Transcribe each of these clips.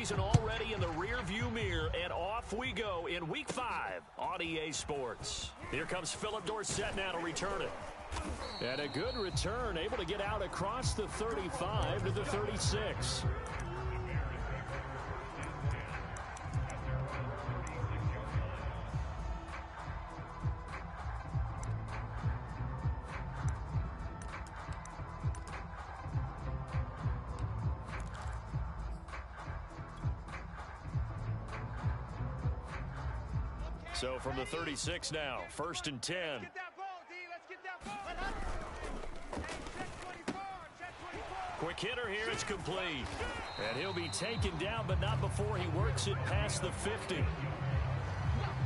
season already in the rearview mirror, and off we go in Week 5 on EA Sports. Here comes Philip Dorsett now to return it. And a good return, able to get out across the 35 to the 36. So from the 36 now, 1st and 10. Let's get that ball, D. Let's get that ball. Hey, check 24. Check 24. Quick hitter here, it's complete. And he'll be taken down, but not before he works it past the 50.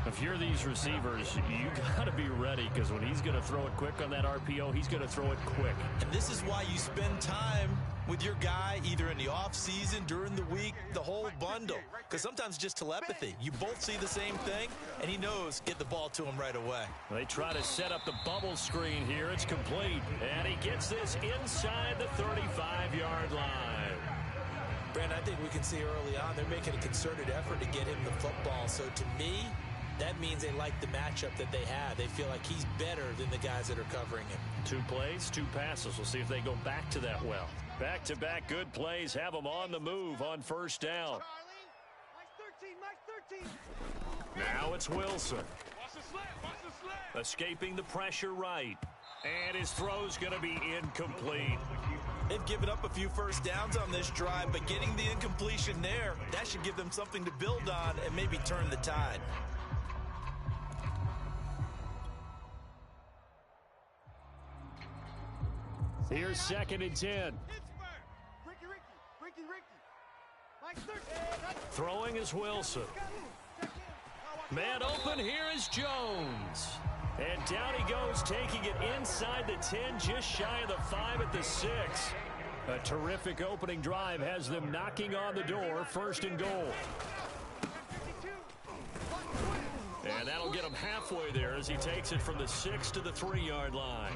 If you're these receivers, you got to be ready, because when he's going to throw it quick on that RPO, he's going to throw it quick. And this is why you spend time with your guy, either in the offseason, during the week, the whole bundle. Because sometimes just telepathy. You both see the same thing, and he knows, get the ball to him right away. They try to set up the bubble screen here. It's complete. And he gets this inside the 35-yard line. Brandon, I think we can see early on they're making a concerted effort to get him the football. So to me, that means they like the matchup that they have. They feel like he's better than the guys that are covering him. 2 plays, 2 passes. We'll see if they go back to that well. Back-to-back good plays have them on the move on 1st down. Now it's Wilson. Escaping the pressure right. And his throw's going to be incomplete. They've given up a few first downs on this drive, but getting the incompletion there, that should give them something to build on and maybe turn the tide. Here's 2nd and 10. Throwing is Wilson. Man open, here is Jones. And down he goes, taking it inside the 10, just shy of the 5 at the 6. A terrific opening drive has them knocking on the door, 1st and goal. And that'll get him halfway there as he takes it from the 6 to the 3-yard line.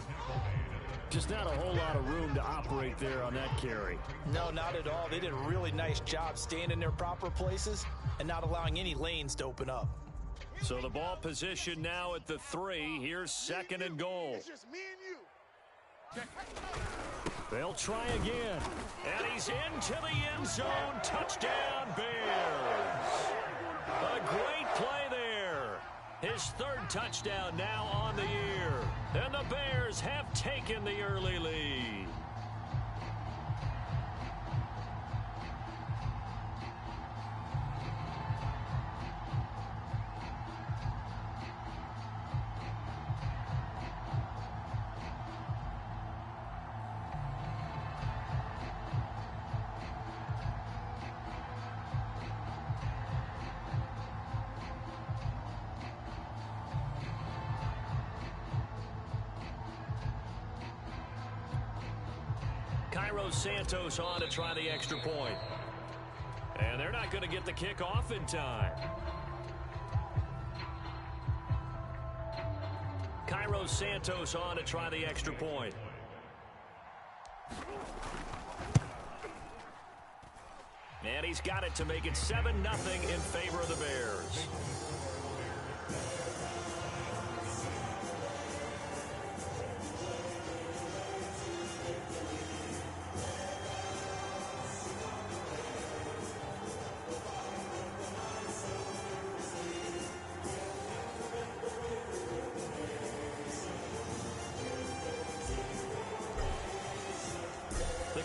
Just not a whole lot of room to operate there on that carry. No, not at all. They did a really nice job staying in their proper places and not allowing any lanes to open up. So the ball position now at the 3. Here's 2nd and goal. It's just me and you. They'll try again. And he's into the end zone. Touchdown, Bears. A great play there. His 3rd touchdown now on the year. And the Bears have taken the early lead. Santos on to try the extra point. And they're not going to get the kick off in time. Cairo Santos on to try the extra point. And he's got it to make it 7-0 in favor of the Bears.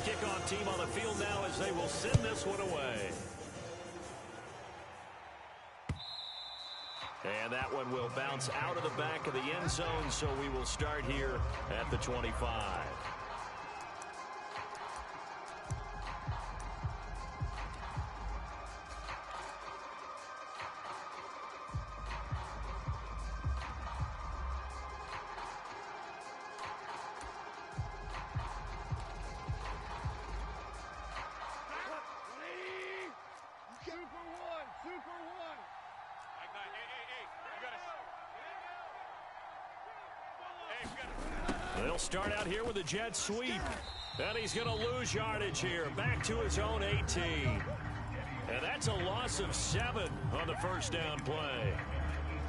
Kickoff team on the field now as they will send this one away. And that one will bounce out of the back of the end zone, so we will start here at the 25. They'll start out here with a jet sweep. And he's going to lose yardage here. Back to his own 18. And that's a loss of 7 on the first down play.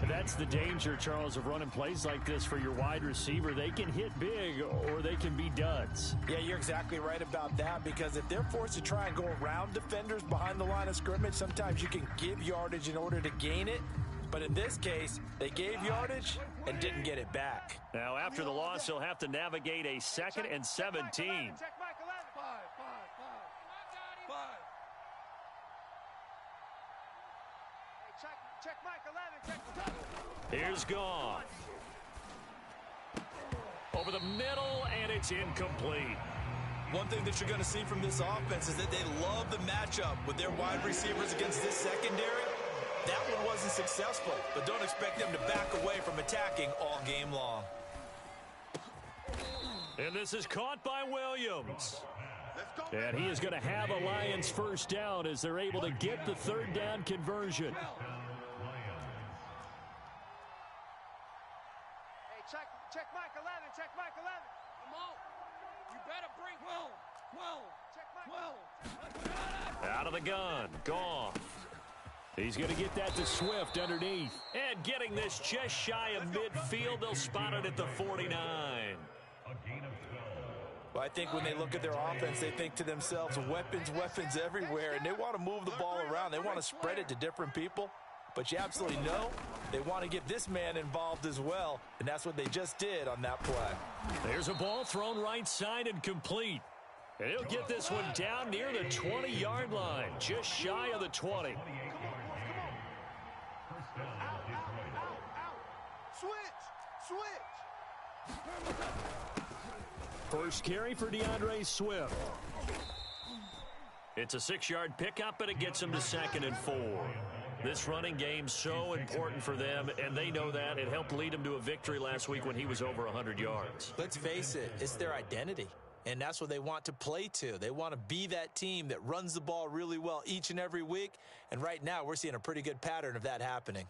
That's the danger, Charles, of running plays like this for your wide receiver. They can hit big or they can be duds. Yeah, you're exactly right about that, because if they're forced to try and go around defenders behind the line of scrimmage, sometimes you can give yardage in order to gain it. But in this case, they gave yardage and didn't get it back. Now, after the loss, he'll have to navigate a 2nd and 17. Check Mike 11. Five. Hey, check Mike 11. Check. Here's Goff. Over the middle, and it's incomplete. One thing that you're going to see from this offense is that they love the matchup with their wide receivers against this secondary. That one wasn't successful, but don't expect them to back away from attacking all game long. And this is caught by Williams. And he is going to have a Lions first down as they're able to get the 3rd down conversion. Hey, check Mike 11. Check Mike 11. Come on. You better bring 12. Check Mike. Out of the gun. Goff. He's going to get that to Swift underneath. And getting this just shy of midfield, they'll spot it at the 49. Well, I think when they look at their offense, they think to themselves, weapons everywhere, and they want to move the ball around. They want to spread it to different people. But you absolutely know they want to get this man involved as well, and that's what they just did on that play. There's a ball thrown right side and complete. And he'll get this one down near the 20-yard line, just shy of the 20. Switch. First carry for DeAndre Swift. It's a 6-yard pickup, and it gets him to 2nd and 4. This running game's so important for them, and they know that. It helped lead him to a victory last week when he was over 100 yards. Let's face it, it's their identity, and that's what they want to play to. They want to be that team that runs the ball really well each and every week, and right now we're seeing a pretty good pattern of that happening.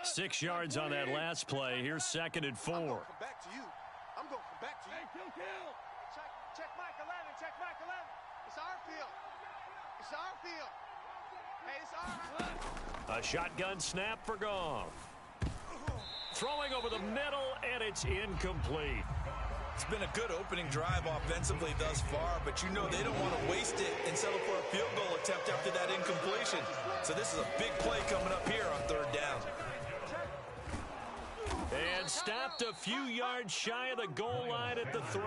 6 yards on that last play. Here's 2nd and 4. I'm going to come back to you. Check Mike 11. Check Mike 11. It's our field. Hey, it's our. A shotgun snap for Goff. Throwing over the middle, and it's incomplete. It's been a good opening drive offensively thus far, but you know they don't want to waste it and settle for a field goal attempt after that incompletion. So this is a big play coming up here on 3rd down. And stopped a few yards shy of the goal line at the 3.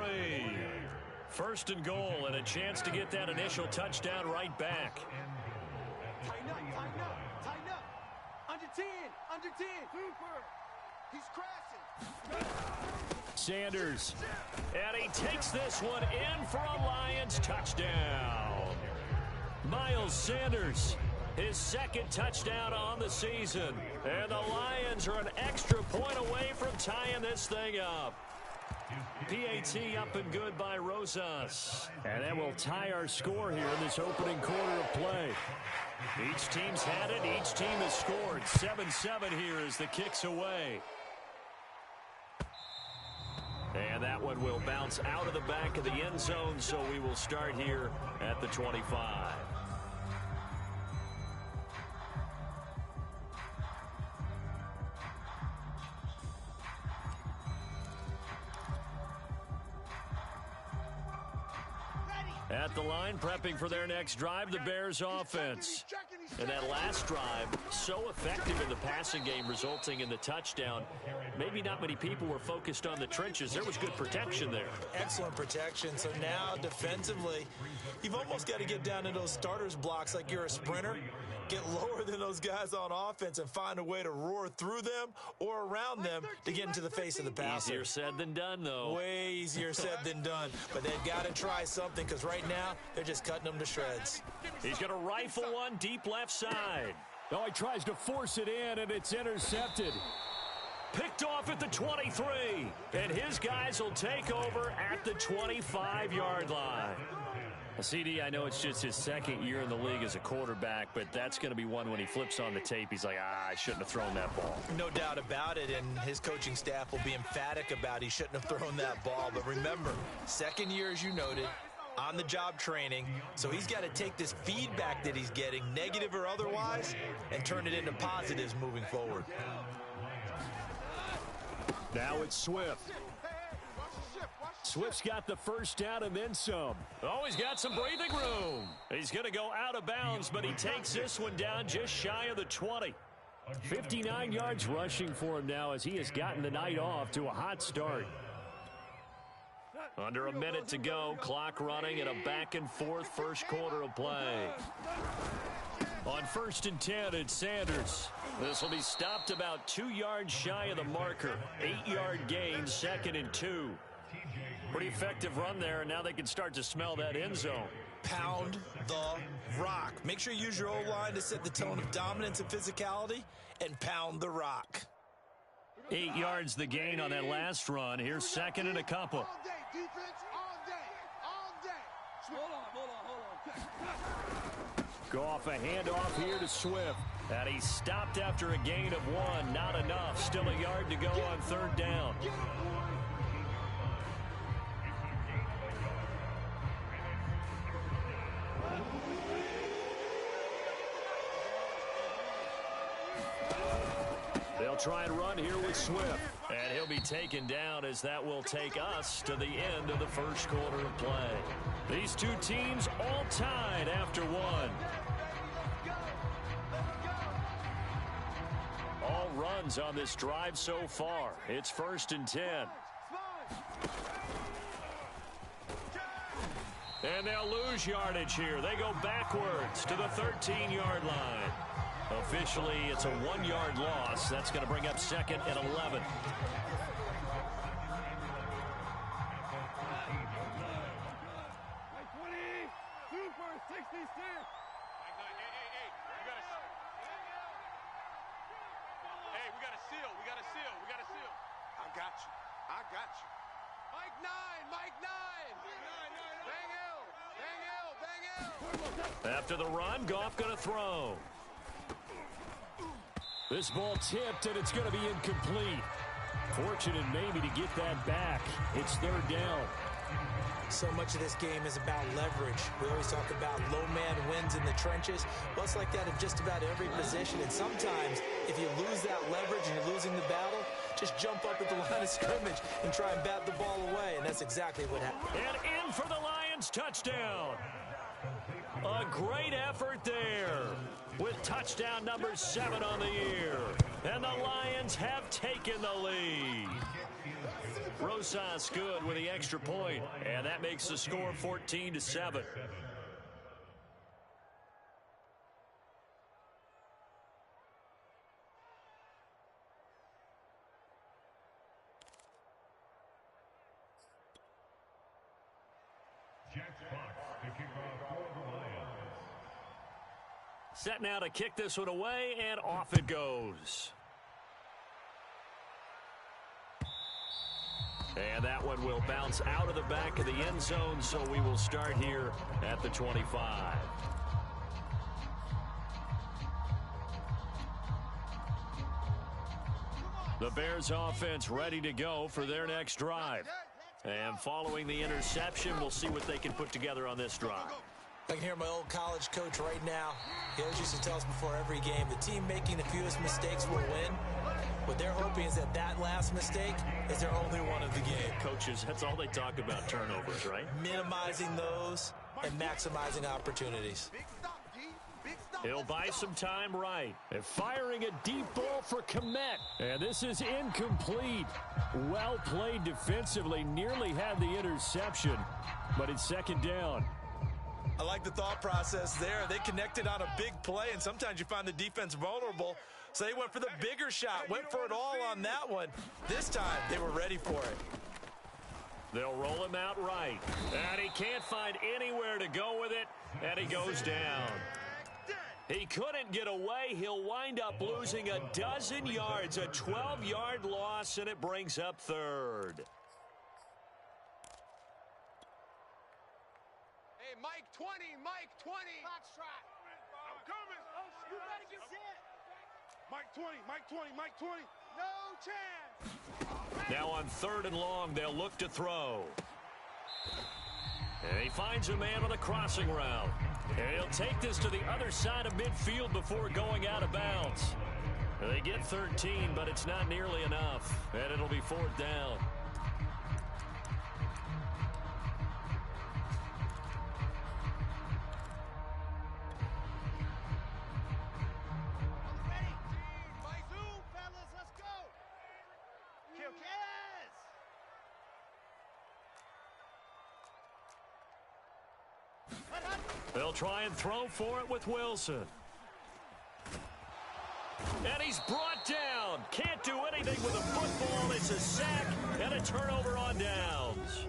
1st and goal, and a chance to get that initial touchdown right back. Tighten up. Under 10. Cooper. He's crashing. Sanders. And he takes this one in for a Lions touchdown. Miles Sanders, his 2nd touchdown on the season. And the Lions are an extra point away from tying this thing up. PAT up and good by Rosas. And that will tie our score here in this opening quarter of play. Each team's had it. Each team has scored. 7-7 here as the kick's away. And that one will bounce out of the back of the end zone, so we will start here at the 25. At the line, prepping for their next drive, the Bears offense. And that last drive, so effective in the passing game, resulting in the touchdown. Maybe not many people were focused on the trenches. There was good protection there. Excellent protection. So now, defensively, you've almost got to get down to those starters blocks like you're a sprinter. Get lower than those guys on offense and find a way to roar through them or around them to get into the face of the passer. Easier said than done, though. Way easier said than done. But they've got to try something, because right now they're just cutting them to shreds. He's going to rifle one deep left side. Oh, he tries to force it in, and it's intercepted. Picked off at the 23. And his guys will take over at the 25-yard line. CD, I know it's just his 2nd year in the league as a quarterback, but that's going to be one when he flips on the tape. He's like, I shouldn't have thrown that ball. No doubt about it, and his coaching staff will be emphatic about he shouldn't have thrown that ball. But remember, 2nd year, as you noted, on-the-job training, so he's got to take this feedback that he's getting, negative or otherwise, and turn it into positives moving forward. Now it's Swift. Swift's got the first down and then some. Oh, he's got some breathing room. He's going to go out of bounds, but he takes this one down just shy of the 20. 59 yards rushing for him now as he has gotten the night off to a hot start. Under a minute to go, clock running and a back-and-forth first quarter of play. On 1st and 10, it's Sanders. This will be stopped about 2 yards shy of the marker. 8-yard gain, 2nd and 2. Pretty effective run there, and now they can start to smell that end zone. Pound the rock. Make sure you use your O-line to set the tone of dominance and physicality, and pound the rock. 8 yards the gain on that last run. Here's 2nd and a couple. All day, defense, all day, all day. Hold on. Go off a handoff here to Swift. And he's stopped after a gain of 1. Not enough. Still a yard to go on 3rd down. They'll try and run here with Swift. And he'll be taken down as that will take us to the end of the first quarter of play. These two teams all tied after 1. All runs on this drive so far. It's 1st and 10. And they'll lose yardage here. They go backwards to the 13-yard line. Officially, it's a 1-yard loss. That's going to bring up 2nd and 11. After the run, Goff going to throw. This ball tipped, and it's going to be incomplete. Fortunate maybe to get that back. It's 3rd down. So much of this game is about leverage. We always talk about low man wins in the trenches. Well, it's like that in just about every position. And sometimes, if you lose that leverage and you're losing the battle, just jump up at the line of scrimmage and try and bat the ball away. And that's exactly what happened. And in for the Lions, touchdown. A great effort there with touchdown number 7 on the year. And the Lions have taken the lead. Rosas good with the extra point, and that makes the score 14-7. Set now to kick this one away, and off it goes. And that one will bounce out of the back of the end zone, so we will start here at the 25. The Bears offense ready to go for their next drive. And following the interception, we'll see what they can put together on this drive. I can hear my old college coach right now. He always used to tell us before every game, the team making the fewest mistakes will win. What they're hoping is that that last mistake is their only one of the game. Coaches, that's all they talk about, turnovers, right? Minimizing those and maximizing opportunities. He'll buy some time right. And firing a deep ball for Kmet. And this is incomplete. Well played defensively. Nearly had the interception. But it's 2nd down. I like the thought process there. They connected on a big play, and sometimes you find the defense vulnerable. So they went for the bigger shot, went for it all on that one. This time, they were ready for it. They'll roll him out right. And he can't find anywhere to go with it, and he goes down. He couldn't get away. He'll wind up losing a dozen yards, a 12-yard loss, and it brings up 3rd. Mike 20, Mike 20. Foxtrot. I'm coming. Oh, you better get set. Mike 20, Mike 20, Mike 20. No chance. Now on 3rd and long, they'll look to throw. And he finds a man on the crossing route. And he'll take this to the other side of midfield before going out of bounds. They get 13, but it's not nearly enough. And it'll be 4th down. They'll try and throw for it with Wilson. And he's brought down. Can't do anything with a football. It's a sack and a turnover on downs.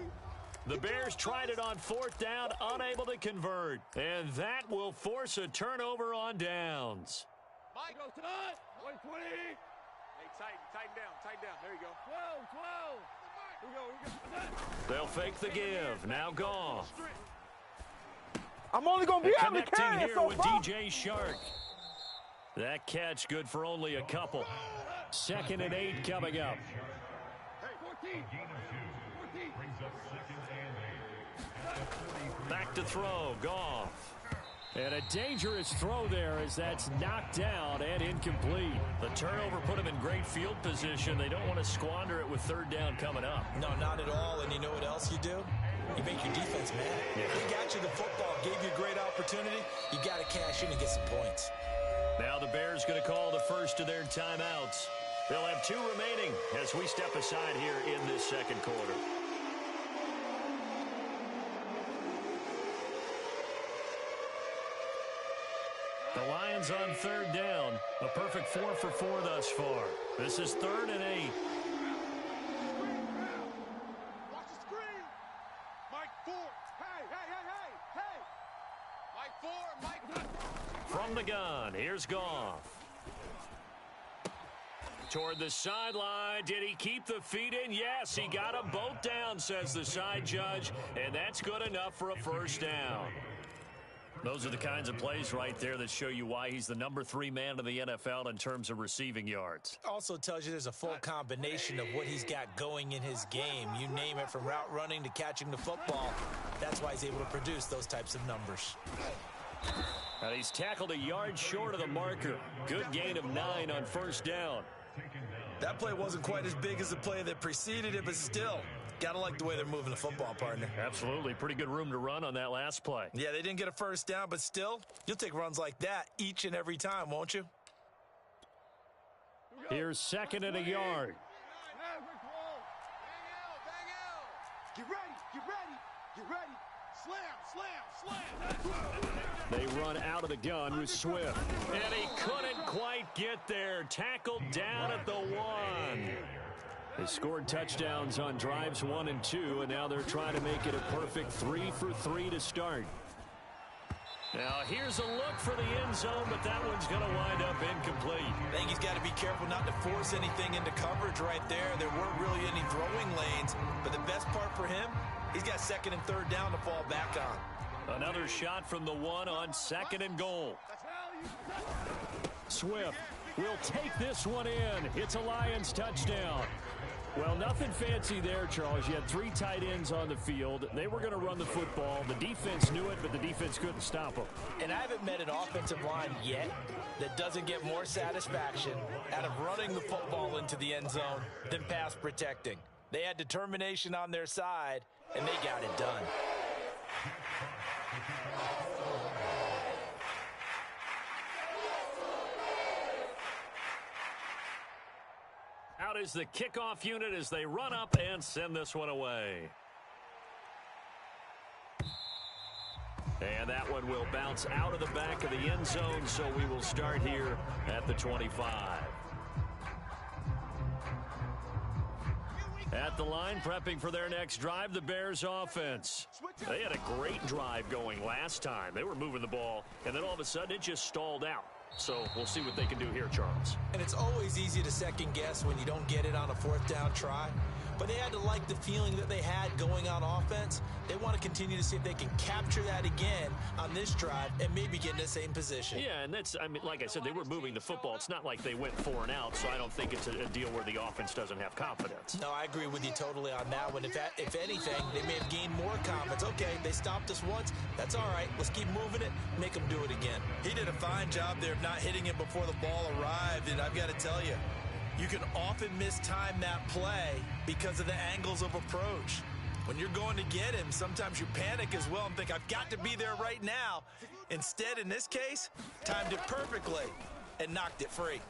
The Bears tried it on 4th down, unable to convert. And that will force a turnover on downs. Mike, go tonight. 120. Hey, tighten down. There you go. 12. Here we go. They'll fake the give. Now Goff. I'm only going to be able to carry Connecting it here so with far. DJ Shark. That catch good for only a couple. 2nd and 8 coming up. 14. Back to throw. Goff. And a dangerous throw there as that's knocked down and incomplete. The turnover put him in great field position. They don't want to squander it with 3rd down coming up. No, not at all. And you know what else you do? You make your defense mad. Yeah. He got you the football, gave you a great opportunity. You got to cash in and get some points. Now the Bears going to call the first of their timeouts. They'll have 2 remaining as we step aside here in this 2nd quarter. The Lions on 3rd down. A perfect 4 for 4 thus far. This is 3rd and 8. Watch the screen. Mike 4. Hey. Mike 4. From the gun, here's Goff. Toward the sideline. Did he keep the feet in? Yes, he got them both down, says the side judge. And that's good enough for a 1st down. Those are the kinds of plays right there that show you why he's the number 3 man in the NFL in terms of receiving yards. Also tells you there's a full combination of what he's got going in his game. You name it, from route running to catching the football. That's why he's able to produce those types of numbers. And he's tackled a yard short of the marker. Good gain of 9 on 1st down. That play wasn't quite as big as the play that preceded it, but still, got to like the way they're moving the football, partner. Absolutely. Pretty good room to run on that last play. Yeah, they didn't get a 1st down, but still, you'll take runs like that each and every time, won't you? Here's 2nd and a yard. Get ready. Slam. They run out of the gun with Swift. And he couldn't quite get there. Tackled down at the 1. They scored touchdowns on drives 1 and 2, and now they're trying to make it a perfect 3 for 3 to start. Now here's a look for the end zone, but that one's going to wind up incomplete. I think he's got to be careful not to force anything into coverage right there. There weren't really any throwing lanes, but the best part for him, he's got 2nd and 3rd down to fall back on. Another shot from the 1 on 2nd and goal. Swift will take this one in. It's a Lions touchdown. Well, nothing fancy there, Charles. You had 3 tight ends on the field. They were going to run the football. The defense knew it, but the defense couldn't stop them. And I haven't met an offensive line yet that doesn't get more satisfaction out of running the football into the end zone than pass protecting. They had determination on their side, and they got it done. Out is the kickoff unit as they run up and send this one away. And that one will bounce out of the back of the end zone, so we will start here at the 25. At the line, prepping for their next drive, the Bears offense. They had a great drive going last time. They were moving the ball, and then all of a sudden it just stalled out. So we'll see what they can do here, Charles. And it's always easy to second guess when you don't get it on a 4th down try. but they had to like the feeling that they had going on offense. They want to continue to see if they can capture that again on this drive and maybe get in the same position. Yeah, and that's, I mean, like I said, they were moving the football. It's not like they went 4 and out, so I don't think it's a deal where the offense doesn't have confidence. No, I agree with you totally on that one. If anything, they may have gained more confidence. Okay, they stopped us once. That's all right. Let's keep moving it, make them do it again. He did a fine job there of not hitting it before the ball arrived, and I've got to tell you, you can often mistime that play because of the angles of approach. When you're going to get him, sometimes you panic as well and think, I've got to be there right now. Instead, in this case, timed it perfectly and knocked it free.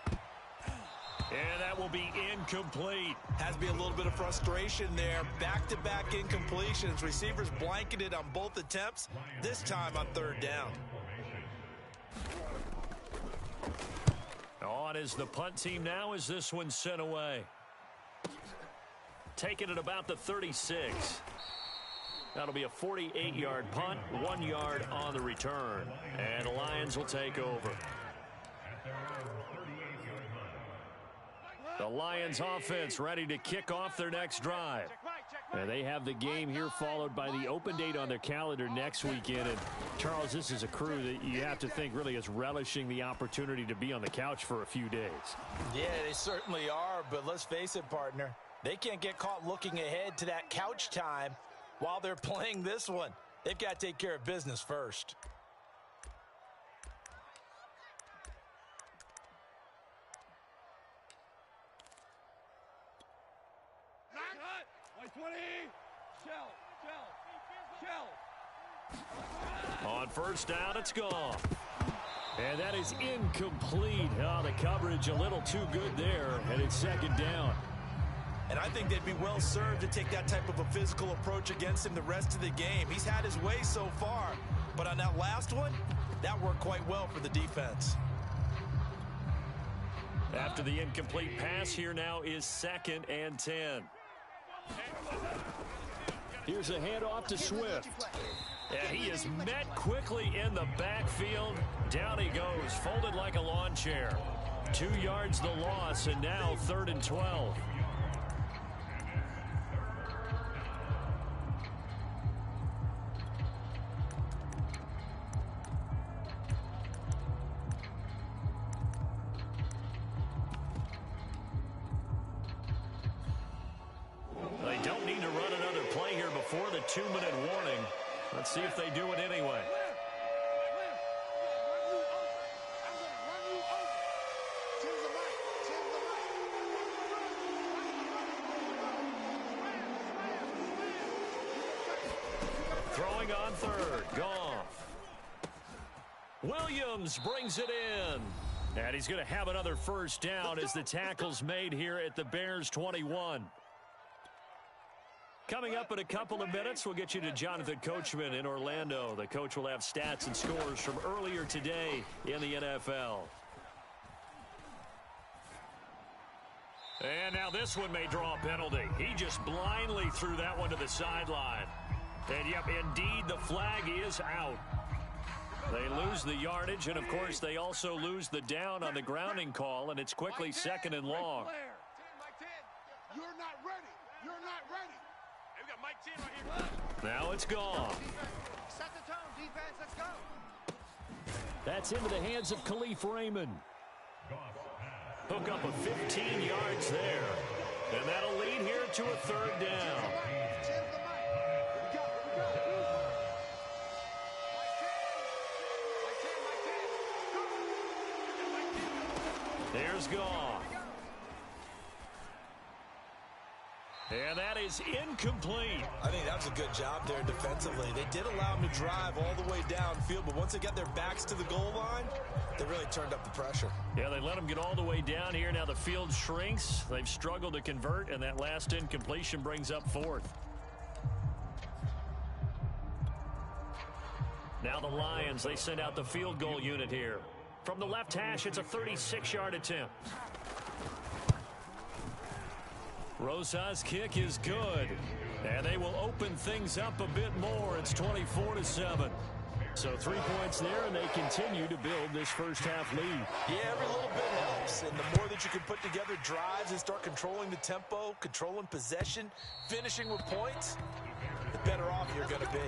And that will be incomplete. Has to be a little bit of frustration there. Back-to-back incompletions. Receivers blanketed on both attempts, this time on 3rd down. On is the punt team now as this one's sent away. Taking it about the 36. That'll be a 48-yard punt, 1 yard on the return. And the Lions will take over. The Lions offense ready to kick off their next drive. And they have the game here followed by the open date on their calendar next weekend. And Charles, this is a crew that you have to think really is relishing the opportunity to be on the couch for a few days. Yeah, they certainly are, but let's face it, partner. They can't get caught looking ahead to that couch time while they're playing this one. They've got to take care of business first. On 1st down, it's gone. And that is incomplete. Oh, the coverage a little too good there, and it's 2nd down. And I think they'd be well served to take that type of a physical approach against him the rest of the game. He's had his way so far, but on that last one, that worked quite well for the defense. After the incomplete pass, here now is 2nd and 10. Here's a handoff to Swift. And he is met quickly in the backfield. Down he goes, folded like a lawn chair. 2 yards the loss, and now 3rd and 12. They don't need to run another play here before the 2-minute warning. Let's see if they do it anyway. Throwing on 3rd, Goff. Williams brings it in. And he's going to have another 1st down as the tackle's made here at the Bears 21. Coming up in a couple of minutes, we'll get you to Jonathan Coachman in Orlando. The coach will have stats and scores from earlier today in the NFL. And now this one may draw a penalty. He just blindly threw that one to the sideline. And, yep, indeed, the flag is out. They lose the yardage, and, of course, they also lose the down on the grounding call, and it's quickly 2nd and long. You're not ready. You're not ready. Hey, we got Mike 10 right here. Now it's gone. Set the tone, defense. Let's go. That's into the hands of Khalif Raymond. Hook up a 15 yards there. And that'll lead here to a 3rd down. There's Goff. And that is incomplete. I think that was a good job there defensively. They did allow him to drive all the way downfield, but once they got their backs to the goal line, they really turned up the pressure. Yeah, they let him get all the way down here. Now the field shrinks. They've struggled to convert, and that last incompletion brings up 4th. Now the Lions, they send out the field goal unit here. From the left hash, it's a 36-yard attempt. Rosa's kick is good. And they will open things up a bit more. It's 24-7. So 3 points there, and they continue to build this first half lead. Yeah, every little bit helps, and the more that you can put together drives and start controlling the tempo, controlling possession, finishing with points, the better off you're going to be.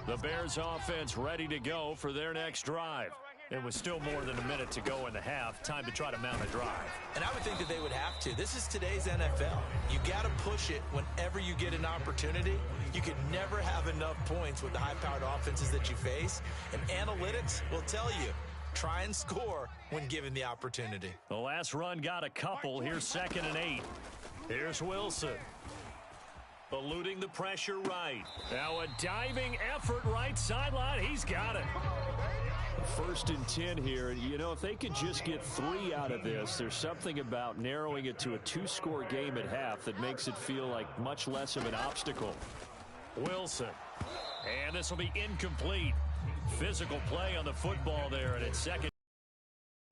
The Bears offense ready to go for their next drive. It was still more than a minute to go in the half. Time to try to mount a drive. And I would think that they would have to. This is today's NFL. You got to push it whenever you get an opportunity. You can never have enough points with the high-powered offenses that you face. And analytics will tell you, try and score when given the opportunity. The last run got a couple. Here's 2nd and 8. Here's Wilson. Eluding the pressure right. Now a diving effort right sideline. He's got it. 1st and 10 here. You know, if they could just get 3 out of this, there's something about narrowing it to a 2-score game at half that makes it feel like much less of an obstacle. Wilson. And this will be incomplete. Physical play on the football there, and it's 2nd.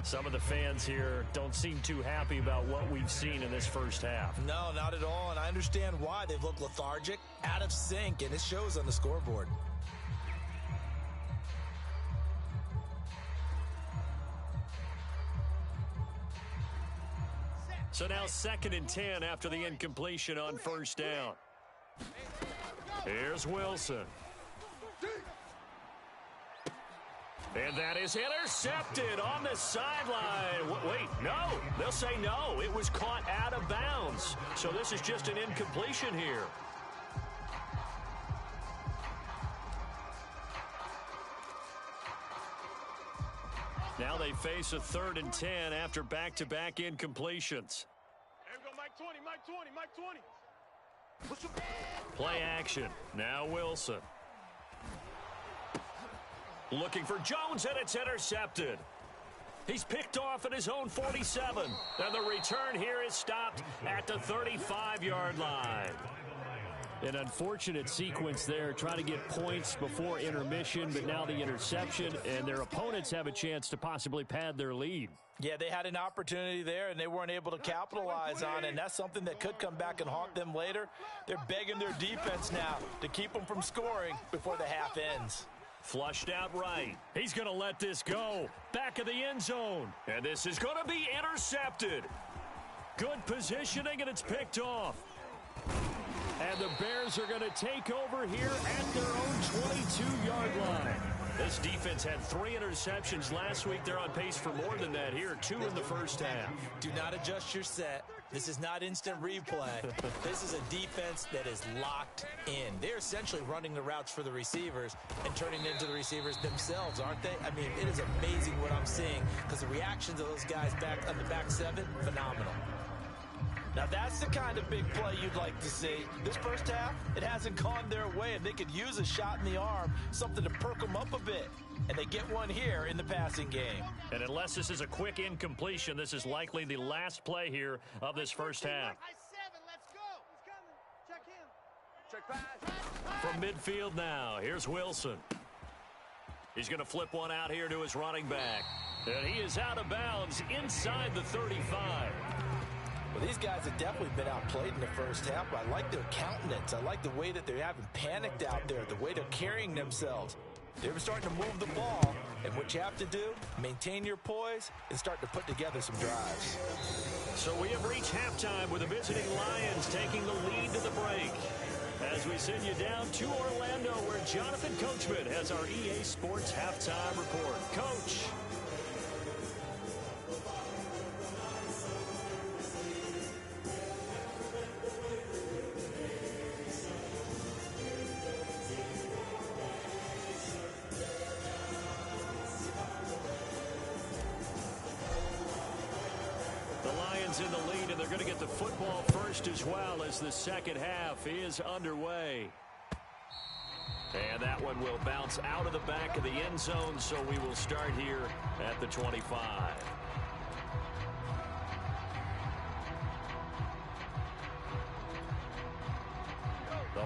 Some of the fans here don't seem too happy about what we've seen in this first half. No, not at all, and I understand why. They've looked lethargic, out of sync, and it shows on the scoreboard. So now 2nd and 10 after the incompletion on 1st down. Here's Wilson. And that is intercepted on the sideline. Wait, no. They'll say no. It was caught out of bounds. So this is just an incompletion here. Now they face a 3rd and 10 after back-to-back incompletions. Here we go, Mike 20, Mike 20, Mike 20. Play action. Now Wilson. Looking for Jones, and it's intercepted. He's picked off at his own 47. And the return here is stopped at the 35-yard line. An unfortunate sequence there, trying to get points before intermission, but now the interception, and their opponents have a chance to possibly pad their lead. Yeah, they had an opportunity there, and they weren't able to capitalize on it, and that's something that could come back and haunt them later. They're begging their defense now to keep them from scoring before the half ends. Flushed out right. He's going to let this go. Back of the end zone. And this is going to be intercepted. Good positioning, and it's picked off. And the Bears are going to take over here at their own 22-yard line. This defense had 3 interceptions last week. They're on pace for more than that here. 2 in the first half. Do not adjust your set. This is not instant replay. This is a defense that is locked in. They're essentially running the routes for the receivers and turning into the receivers themselves, aren't they? I mean, it is amazing what I'm seeing because the reactions of those guys back on the back 7, phenomenal. Now, that's the kind of big play you'd like to see. This first half, it hasn't gone their way, and they could use a shot in the arm, something to perk them up a bit. And they get one here in the passing game. And unless this is a quick incompletion, this is likely the last play here of this first half. Check pass. From midfield now, here's Wilson. He's going to flip one out here to his running back. And he is out of bounds inside the 35. Well, these guys have definitely been outplayed in the first half. I like their countenance. I like the way that they haven't panicked out there, the way they're carrying themselves. They're starting to move the ball, and what you have to do, maintain your poise and start to put together some drives. So we have reached halftime with the visiting Lions taking the lead to the break. As we send you down to Orlando, where Jonathan Coachman has our EA Sports halftime report. Coach. In the lead, and they're going to get the football first as well as the second half is underway. And that one will bounce out of the back of the end zone, so we will start here at the 25.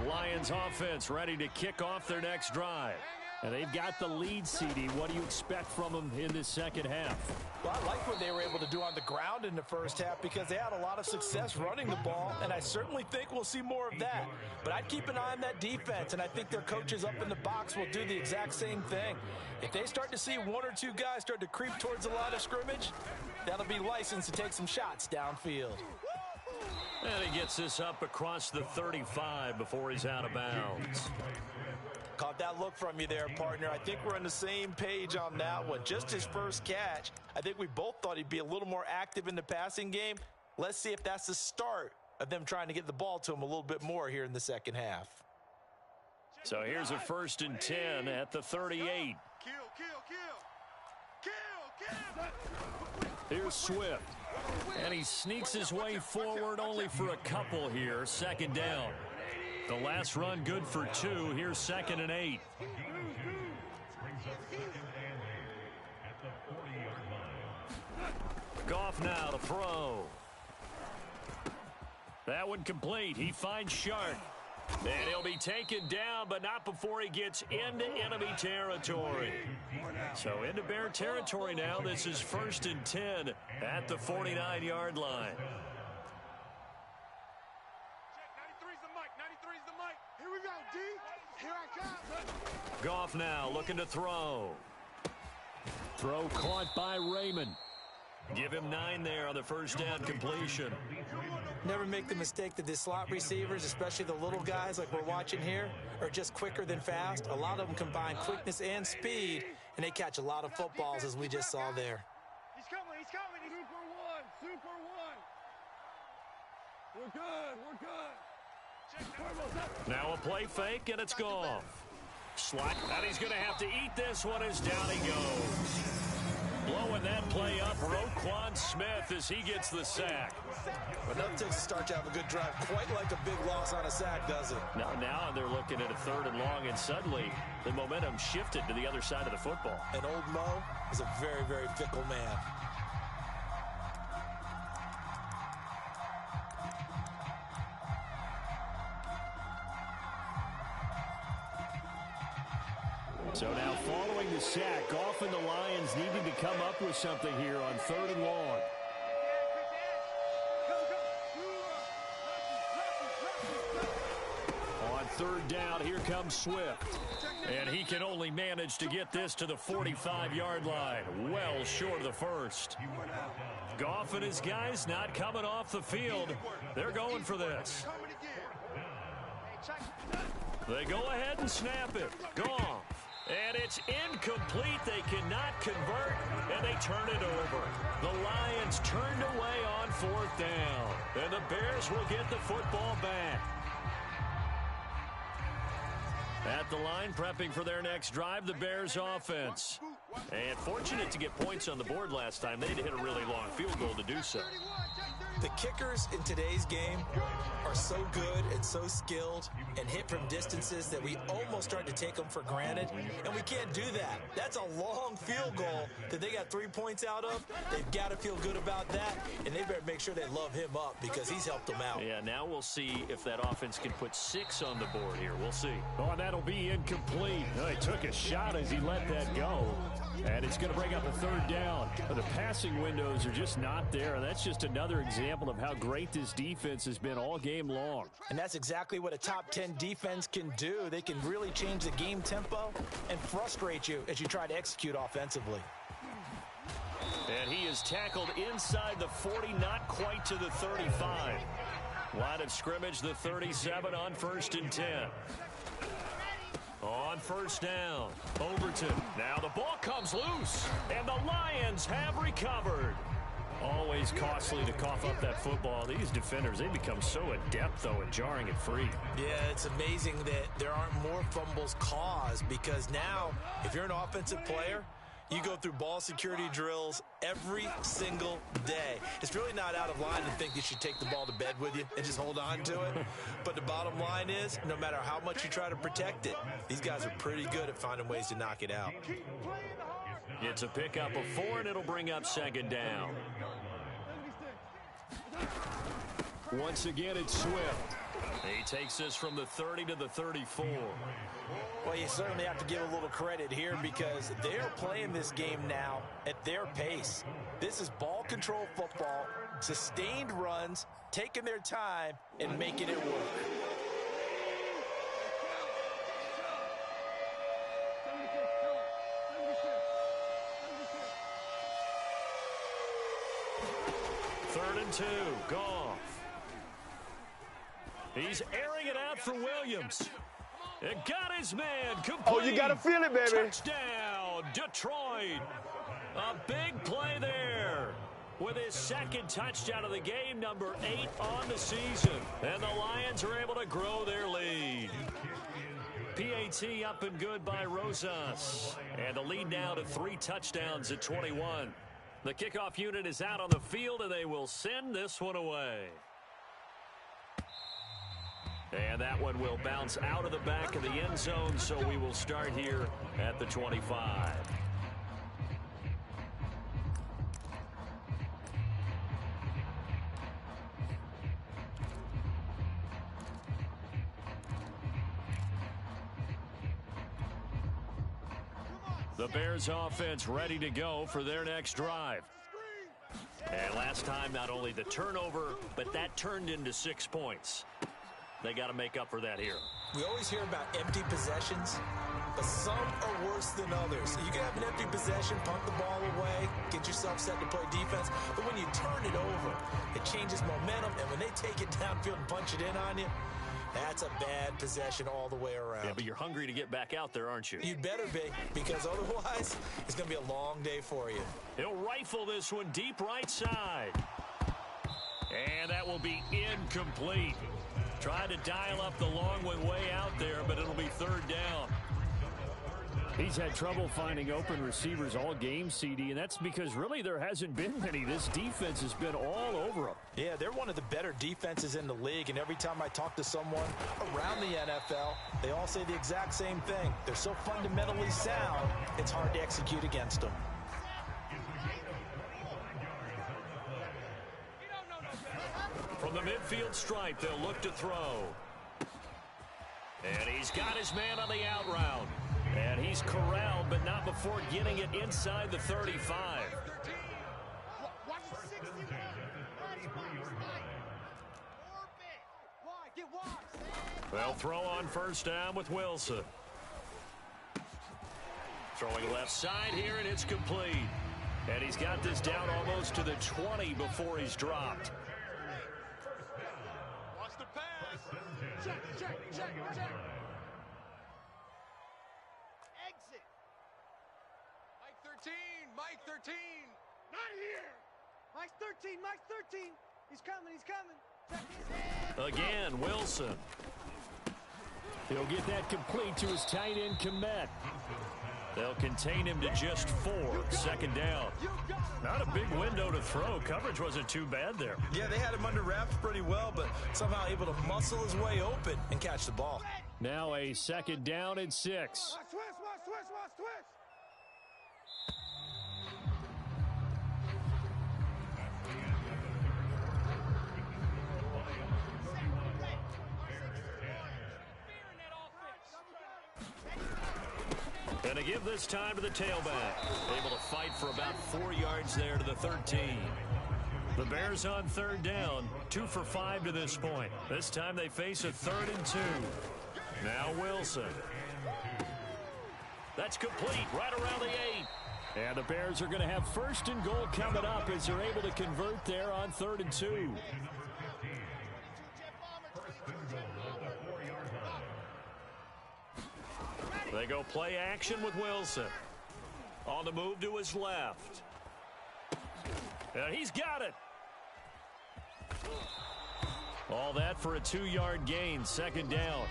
Lions offense ready to kick off their next drive. And they've got the lead, CD. What do you expect from them in this second half? Well, I like what they were able to do on the ground in the first half because they had a lot of success running the ball, and I certainly think we'll see more of that. But I'd keep an eye on that defense, and I think their coaches up in the box will do the exact same thing. If they start to see one or two guys start to creep towards the line of scrimmage, that'll be license to take some shots downfield. And he gets this up across the 35 before he's out of bounds. Caught that look from you there, partner. I think we're on the same page on that one. Just his first catch. I think we both thought he'd be a little more active in the passing game. Let's see if that's the start of them trying to get the ball to him a little bit more here in the second half. So here's a 1st and 10 at the 38. Here's Swift. And he sneaks his way forward only for a couple here. 2nd down. The last run good for 2. Here's 2nd and 8. Goff now to throw. That one complete. He finds Shark. And he'll be taken down, but not before he gets into enemy territory. So into Bear territory now. This is 1st and 10 at the 49-yard line. Goff now looking to throw. Throw caught by Raymond. Give him 9 there on the 1st down completion. Never make the mistake that the slot receivers, especially the little guys like we're watching here, are just quicker than fast. A lot of them combine quickness and speed, and they catch a lot of footballs, as we just saw there. He's coming. Super one. We're good. Now a play fake, and it's Goff. Slot, and he's going to have to eat this one as down he goes. Blowing that play up, Roquan Smith as he gets the sack. But nothing takes a start to have a good drive, quite like a big loss on a sack, does it? Now they're looking at a 3rd and long, and suddenly the momentum shifted to the other side of the football. And old Mo is a very, very fickle man. So now following the sack, Goff and the Lions needing to come up with something here on 3rd and long. On 3rd down, here comes Swift. And he can only manage to get this to the 45-yard line. Well short of the 1st. Goff and his guys not coming off the field. They're going for this. They go ahead and snap it. Goff. And it's incomplete. They cannot convert, and they turn it over. The Lions turned away on 4th down, and the Bears will get the football back. At the line, prepping for their next drive, the Bears offense. And fortunate to get points on the board last time. They had to hit a really long field goal to do so. The kickers in today's game are so good and so skilled and hit from distances that we almost start to take them for granted, and we can't do that. That's a long field goal that they got 3 points out of. They've got to feel good about that, and they better make sure they love him up because he's helped them out. Yeah, now we'll see if that offense can put 6 on the board here. We'll see. Oh, and that'll be incomplete. Oh, he took a shot as he let that go. And it's going to bring up a 3rd down. But the passing windows are just not there. And that's just another example of how great this defense has been all game long. And that's exactly what a top 10 defense can do. They can really change the game tempo and frustrate you as you try to execute offensively. And he is tackled inside the 40, not quite to the 35. Line of scrimmage, the 37 on 1st and 10. On 1st down, Overton. Now the ball comes loose, and the Lions have recovered. Always costly to cough up that football. These defenders, they become so adept, though, at jarring it free. Yeah, it's amazing that there aren't more fumbles caused because now, if you're an offensive player, you go through ball security drills every single day. It's really not out of line to think you should take the ball to bed with you and just hold on to it. But the bottom line is, no matter how much you try to protect it, these guys are pretty good at finding ways to knock it out. It's a pickup of 4, and it'll bring up 2nd down. Once again, it's Swift. He takes this from the 30 to the 34. Well, you certainly have to give a little credit here because they're playing this game now at their pace. This is ball control football, sustained runs, taking their time, and making it work. Third and 2, Goff. He's airing it out for Williams. It got his man complete. Oh, you got to feel it, baby. Touchdown, Detroit. A big play there with his second touchdown of the game, number 8 on the season. And the Lions are able to grow their lead. PAT up and good by Rosas. And the lead now to 3 touchdowns at 21. The kickoff unit is out on the field, and they will send this one away. And that one will bounce out of the back of the end zone, so we will start here at the 25. The Bears offense ready to go for their next drive. And last time, not only the turnover, but that turned into 6 points. They got to make up for that here. We always hear about empty possessions, but some are worse than others. You can have an empty possession, punt the ball away, get yourself set to play defense, but when you turn it over, it changes momentum, and when they take it downfield and punch it in on you, that's a bad possession all the way around. Yeah, but you're hungry to get back out there, aren't you? You'd better be, because otherwise, it's going to be a long day for you. He'll rifle this one deep right side. And that will be incomplete. Tried to dial up the long one way out there, but it'll be third down. He's had trouble finding open receivers all game, CD, and that's because really there hasn't been many. This defense has been all over them. Yeah, they're one of the better defenses in the league, and every time I talk to someone around the NFL, they all say the exact same thing. They're so fundamentally sound, it's hard to execute against them. From the midfield stripe, they'll look to throw. And he's got his man on the out route. And he's corralled, but not before getting it inside the 35. They'll throw on first down with Wilson. Throwing left side here, and it's complete. And he's got this down almost to the 20 before he's dropped. Watch the pass. Check. Exit. Mike 13. Not here. Mike's 13. He's coming. Check his head. Again, Wilson. He'll get that complete to his tight end, Komet. They'll contain him to just 4. Second down. Not a big window to throw. Coverage wasn't too bad there. Yeah, they had him under wraps pretty well, but somehow able to muscle his way open and catch the ball. Now a second down and 6. Watch twist. And to give this time to the tailback. Able to fight for about 4 yards there to the 13. The Bears on third down. 2 for 5 to this point. This time they face a 3rd and 2. Now Wilson. That's complete right around the 8. And the Bears are going to have 1st and goal coming up as they're able to convert there on 3rd and 2. They go play action with Wilson. On the move to his left. And he's got it. All that for a 2-yard gain. Second down.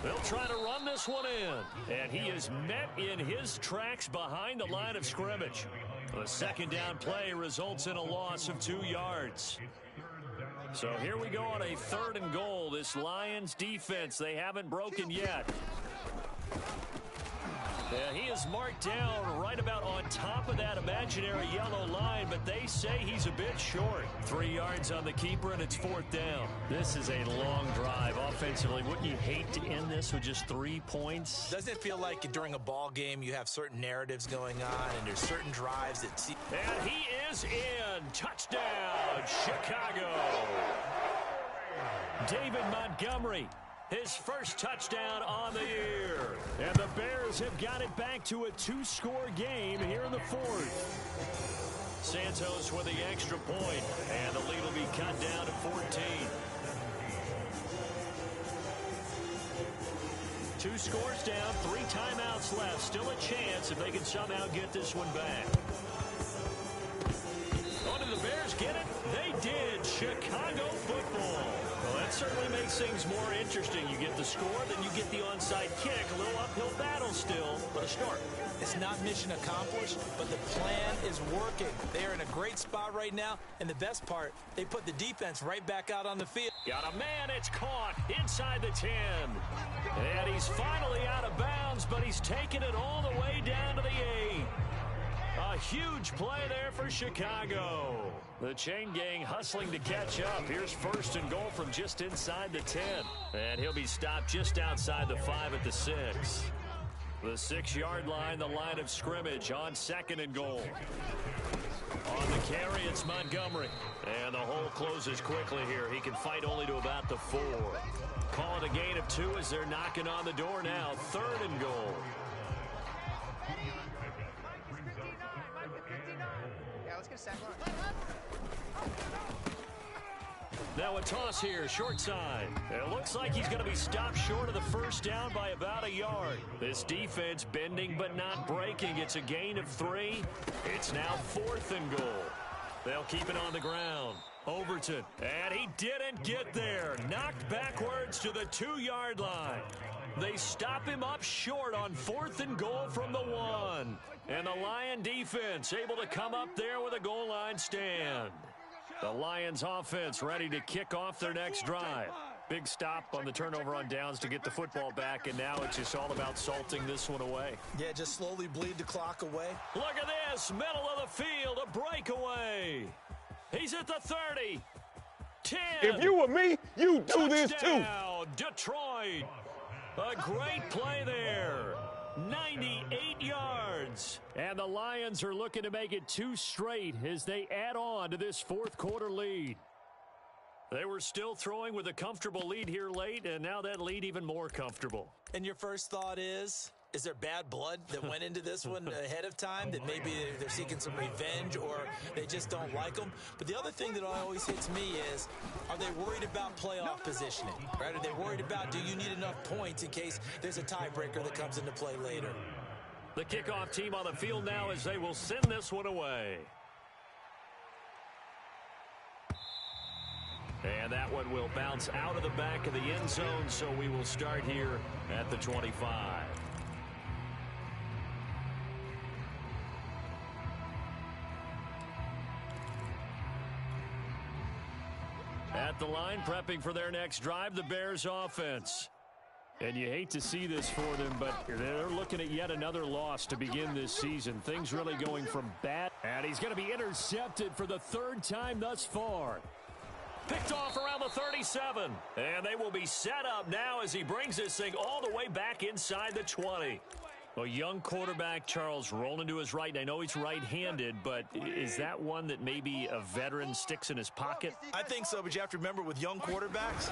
They'll try to run this one in. And he is met in his tracks behind the line of scrimmage. The second down play results in a loss of 2 yards. So here we go on a 3rd and goal. This Lions defense, they haven't broken yet. Yeah, he is marked down right about on top of that imaginary yellow line, but they say he's a bit short. 3 yards on the keeper, and it's 4th down. This is a long drive offensively. Wouldn't you hate to end this with just 3 points? Doesn't it feel like during a ball game you have certain narratives going on and there's certain drives that see... And he is in. Touchdown, Chicago. David Montgomery, his first touchdown on the year. And the Bears have got it back to a 2-score game here in the 4th. Santos with the extra point, and the lead will be cut down to 14. 2 scores down, 3 timeouts left. Still a chance if they can somehow get this one back. Oh, did the Bears get it? They did. Chicago football. Well, that certainly makes things more interesting. You get the score, then you get the onside kick. A little uphill battle still, but a start. It's not mission accomplished, but the plan is working. They are in a great spot right now, and the best part, they put the defense right back out on the field. Got a man, it's caught inside the 10. And he's finally out of bounds, but he's taken it all the way down to the 8. A huge play there for Chicago. The chain gang hustling to catch up. Here's 1st and goal from just inside the 10. And he'll be stopped just outside the 5 at the 6. The 6-yard line, the line of scrimmage on 2nd and goal. On the carry, it's Montgomery. And the hole closes quickly here. He can fight only to about the 4. Call it a gain of 2 as they're knocking on the door now. 3rd and goal. Yeah, let's get a sack line. Now a toss here, short side. It looks like he's going to be stopped short of the 1st down by about a yard. This defense bending but not breaking. It's a gain of 3. It's now 4th and goal. They'll keep it on the ground. Overton, and he didn't get there. Knocked backwards to the 2-yard line. They stop him up short on 4th and goal from the 1. And the Lion defense able to come up there with a goal line stand. The Lions offense ready to kick off their next drive. Big stop on the turnover on downs to get the football back, and now it's just all about salting this one away. Yeah, just slowly bleed the clock away. Look at this, middle of the field, a breakaway. He's at the 30. 10. If you were me, you do this too. Touchdown, Detroit. A great play there. 98 yards. And the Lions are looking to make it 2 straight as they add on to this 4th quarter lead. They were still throwing with a comfortable lead here late, and now that lead even more comfortable. And your first thought is there bad blood that went into this one ahead of time, that maybe they're seeking some revenge or they just don't like them? But the other thing that always hits me is, are they worried about playoff positioning? Right? Are they worried about, do you need enough points in case there's a tiebreaker that comes into play later? The kickoff team on the field now as they will send this one away. And that one will bounce out of the back of the end zone, so we will start here at the 25. At the line, prepping for their next drive, the Bears offense. And you hate to see this for them, but they're looking at yet another loss to begin this season. Things really going from bad. And he's going to be intercepted for the 3rd time thus far. Picked off around the 37. And they will be set up now as he brings this thing all the way back inside the 20. A young quarterback, Charles, rolling to his right. I know he's right-handed, but is that one that maybe a veteran sticks in his pocket? I think so, but you have to remember with young quarterbacks,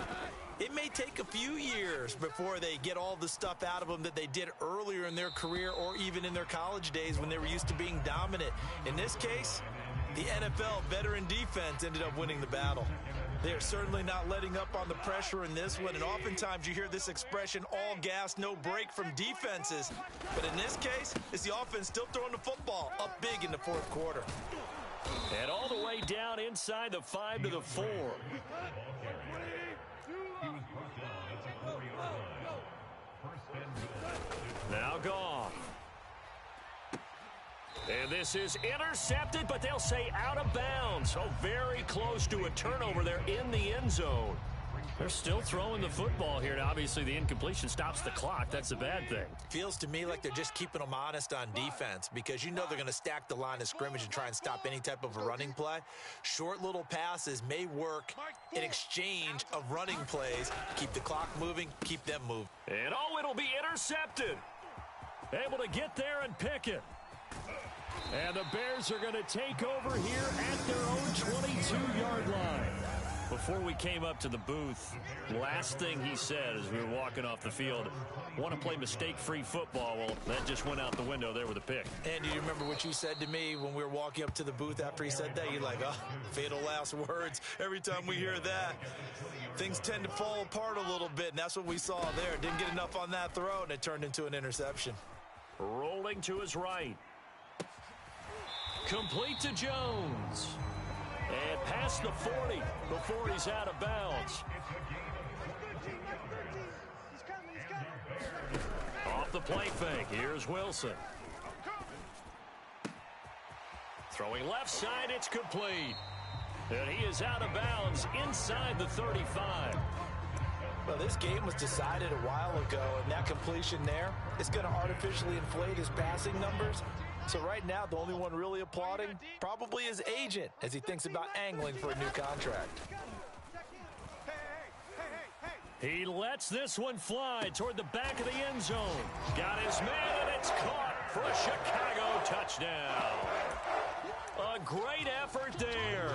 it may take a few years before they get all the stuff out of them that they did earlier in their career or even in their college days when they were used to being dominant. In this case, the NFL veteran defense ended up winning the battle. They are certainly not letting up on the pressure in this one, and oftentimes you hear this expression, all gas, no break from defenses. But in this case, it's the offense still throwing the football up big in the 4th quarter. And all the way down inside the 5 to the 4. Now Goff. And this is intercepted, but they'll say out of bounds. So very close to a turnover there in the end zone. They're still throwing the football here. And obviously, the incompletion stops the clock. That's a bad thing. Feels to me like they're just keeping them honest on defense because you know they're going to stack the line of scrimmage and try and stop any type of a running play. Short little passes may work in exchange of running plays. Keep the clock moving, keep them moving. And oh, it'll be intercepted. Able to get there and pick it. And the Bears are going to take over here at their own 22-yard line. Before we came up to the booth, last thing he said as we were walking off the field, want to play mistake-free football. Well, that just went out the window there with a pick. And do you remember what you said to me when we were walking up to the booth after he said that? You're like, oh, fatal last words. Every time we hear that, things tend to fall apart a little bit, and that's what we saw there. Didn't get enough on that throw, and it turned into an interception. Rolling to his right. Complete to Jones. And past the 40 before he's out of bounds. Off the play fake, here's Wilson. Throwing left side, it's complete. And he is out of bounds inside the 35. Well, this game was decided a while ago, and that completion there is going to artificially inflate his passing numbers. So right now, the only one really applauding probably his agent as he thinks about angling for a new contract. He lets this one fly toward the back of the end zone. Got his man, and it's caught for a Chicago touchdown. A great effort there.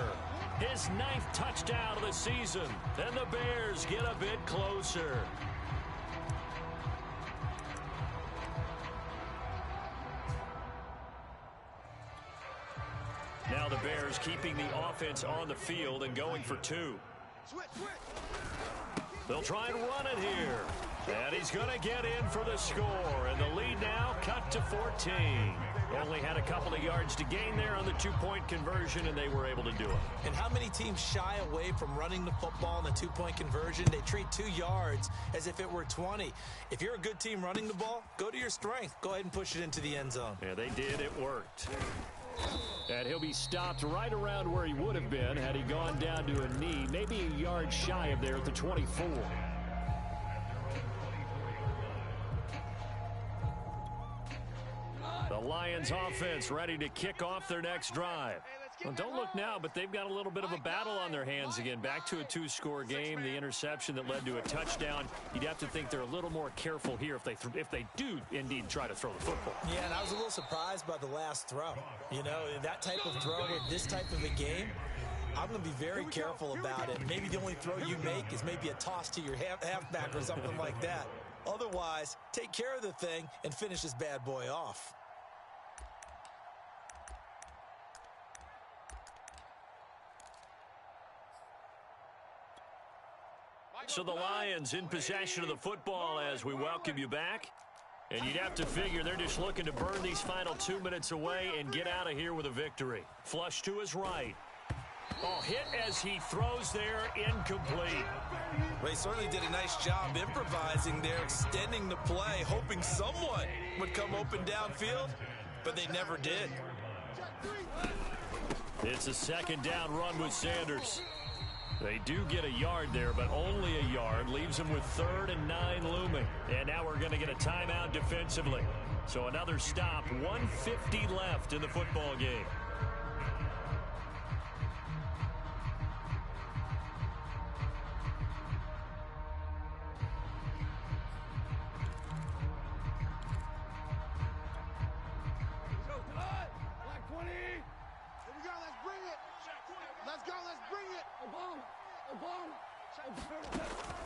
His 9th touchdown of the season. And the Bears get a bit closer. Now the Bears keeping the offense on the field and going for 2. They'll try and run it here. And he's going to get in for the score. And the lead now cut to 14. Only had a couple of yards to gain there on the 2-point conversion, and they were able to do it. And how many teams shy away from running the football in the 2-point conversion? They treat 2 yards as if it were 20. If you're a good team running the ball, go to your strength. Go ahead and push it into the end zone. Yeah, they did. It worked. And he'll be stopped right around where he would have been had he gone down to a knee, maybe a yard shy of there at the 24. The Lions offense ready to kick off their next drive. Well, don't look now, but they've got a little bit of a battle on their hands again. Back to a 2-score game, the interception that led to a touchdown. You'd have to think they're a little more careful here if they do indeed try to throw the football. Yeah, and I was a little surprised by the last throw. You know, that type of throw in this type of a game, I'm going to be very careful about it. Maybe the only throw you make is maybe a toss to your halfback or something like that. Otherwise, take care of the thing and finish this bad boy off. So the Lions in possession of the football as we welcome you back. And you'd have to figure they're just looking to burn these final 2 minutes away and get out of here with a victory. Flush to his right. Oh, hit as he throws there, incomplete. Well, he certainly did a nice job improvising there, extending the play, hoping someone would come open downfield, but they never did. It's a 2nd down run with Sanders. They do get a yard there, but only a yard. Leaves them with 3rd and 9 looming. And now we're going to get a timeout defensively. So another stop, 1:50 left in the football game.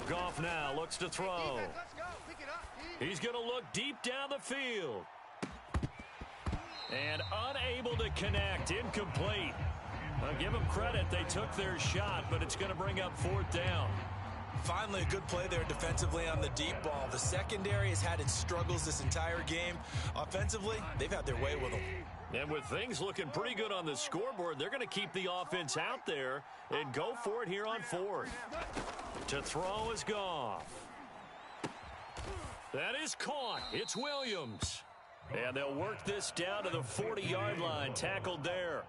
Goff now looks to throw. He's going to look deep down the field. And unable to connect. Incomplete. I'll give them credit. They took their shot, but it's going to bring up 4th down. Finally, a good play there defensively on the deep ball. The secondary has had its struggles this entire game. Offensively, they've had their way with them. And with things looking pretty good on the scoreboard, they're going to keep the offense out there and go for it here on 4th. To throw is Goff. That is caught. It's Williams. And they'll work this down to the 40-yard line. Tackled there.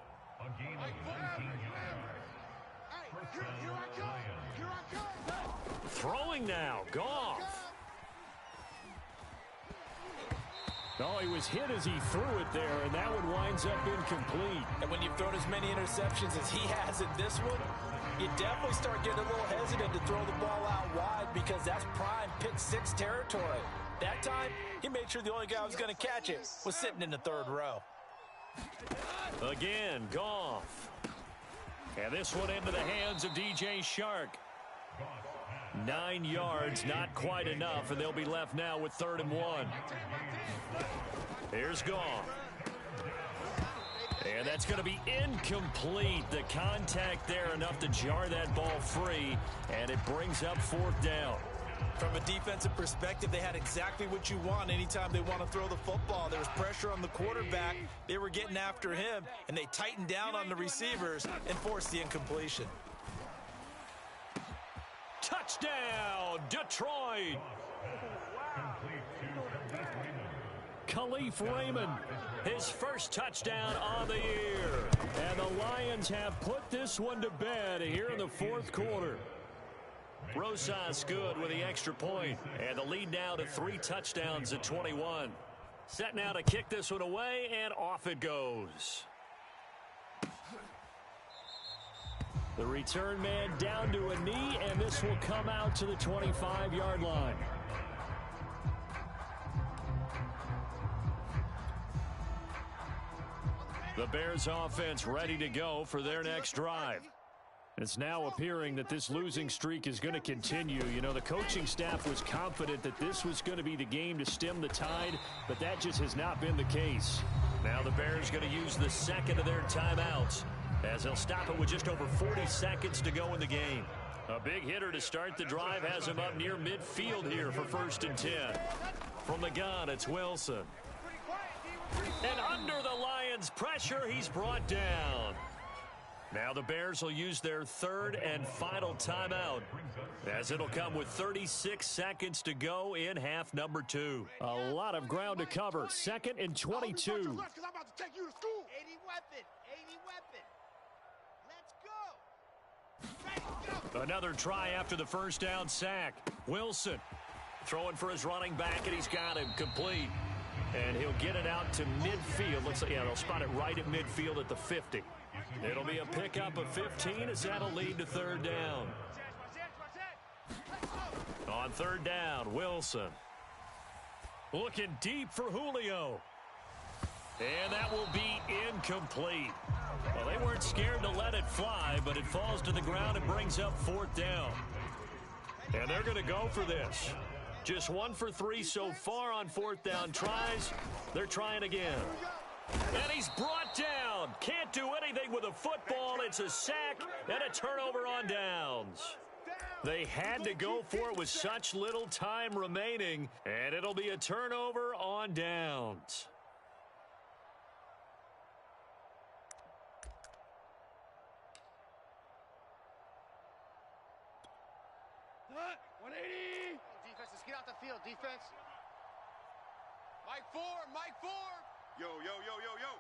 throwing now. Goff. Oh, he was hit as he threw it there, and that one winds up incomplete. And when you've thrown as many interceptions as he has in this one, you definitely start getting a little hesitant to throw the ball out wide because that's prime pick-6 territory. That time, he made sure the only guy who was going to catch it was sitting in the third row. Again, Goff. And this one into the hands of DJ Shark. 9 yards, not quite enough, and they'll be left now with 3rd and 1. Here's Goff. And that's going to be incomplete. The contact there enough to jar that ball free, and it brings up 4th down. From a defensive perspective, they had exactly what you want anytime they want to throw the football. There was pressure on the quarterback. They were getting after him, and they tightened down on the receivers and forced the incompletion. Touchdown, Detroit. Khalif Raymond, his first touchdown on the year. And the Lions have put this one to bed here in the 4th quarter. Rosas good with the extra point, and the lead now to 3 touchdowns at 21. Set now to kick this one away, and off it goes. The return man down to a knee, and this will come out to the 25-yard line. The Bears offense ready to go for their next drive. It's now appearing that this losing streak is going to continue. You know, the coaching staff was confident that this was going to be the game to stem the tide, but that just has not been the case. Now the Bears going to use the second of their timeouts, as they'll stop it with just over 40 seconds to go in the game. A big hitter to start the drive has him up near midfield here for 1st and 10. From the gun, it's Wilson. And under the Lions' pressure, he's brought down. Now the Bears will use their 3rd and final timeout, as it'll come with 36 seconds to go in half number 2. A lot of ground to cover. 2nd and 22. 80 weapon. Let's go. Another try after the first down sack. Wilson throwing for his running back, and he's got him complete. And he'll get it out to midfield. Looks like, yeah, they'll spot it right at midfield at the 50. It'll be a pickup of 15 as that'll lead to 3rd down. On 3rd down, Wilson. Looking deep for Julio. And that will be incomplete. Well, they weren't scared to let it fly, but it falls to the ground and brings up 4th down. And they're going to go for this. Just 1 for 3 so far on 4th down tries. They're trying again. And he's brought down. Can't do anything with a football. It's a sack and a turnover on downs. They had to go for it with such little time remaining, and it'll be a turnover on downs. Defense, let's get out the field, defense. Mike 4, Mike 4. Yo, yo, yo, yo, yo.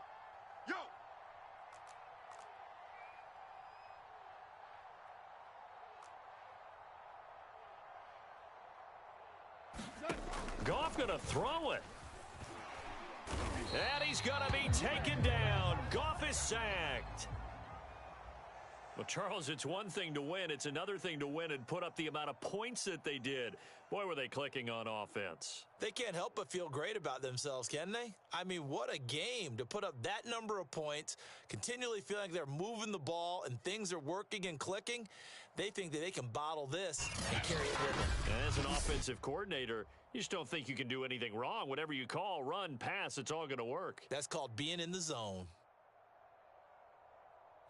Yo! Goff going to throw it. And he's going to be taken down. Goff is sacked. Well, Charles, it's one thing to win. It's another thing to win and put up the amount of points that they did. Boy, were they clicking on offense. They can't help but feel great about themselves, can they? I mean, what a game to put up that number of points, continually feeling like they're moving the ball and things are working and clicking. They think that they can bottle this and carry it with them. And as an offensive coordinator, you just don't think you can do anything wrong. Whatever you call, run, pass, it's all going to work. That's called being in the zone.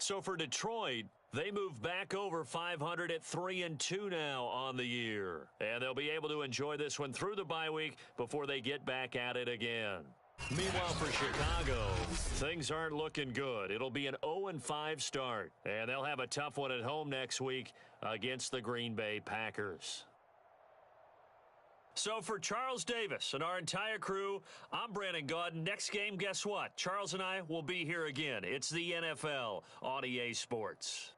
So for Detroit, they move back over 500 at 3-2 now on the year. And they'll be able to enjoy this one through the bye week before they get back at it again. Meanwhile, for Chicago, things aren't looking good. It'll be an 0-5 start. And they'll have a tough one at home next week against the Green Bay Packers. So for Charles Davis and our entire crew, I'm Brandon Gaudin. Next game, guess what? Charles and I will be here again. It's the NFL on EA Sports.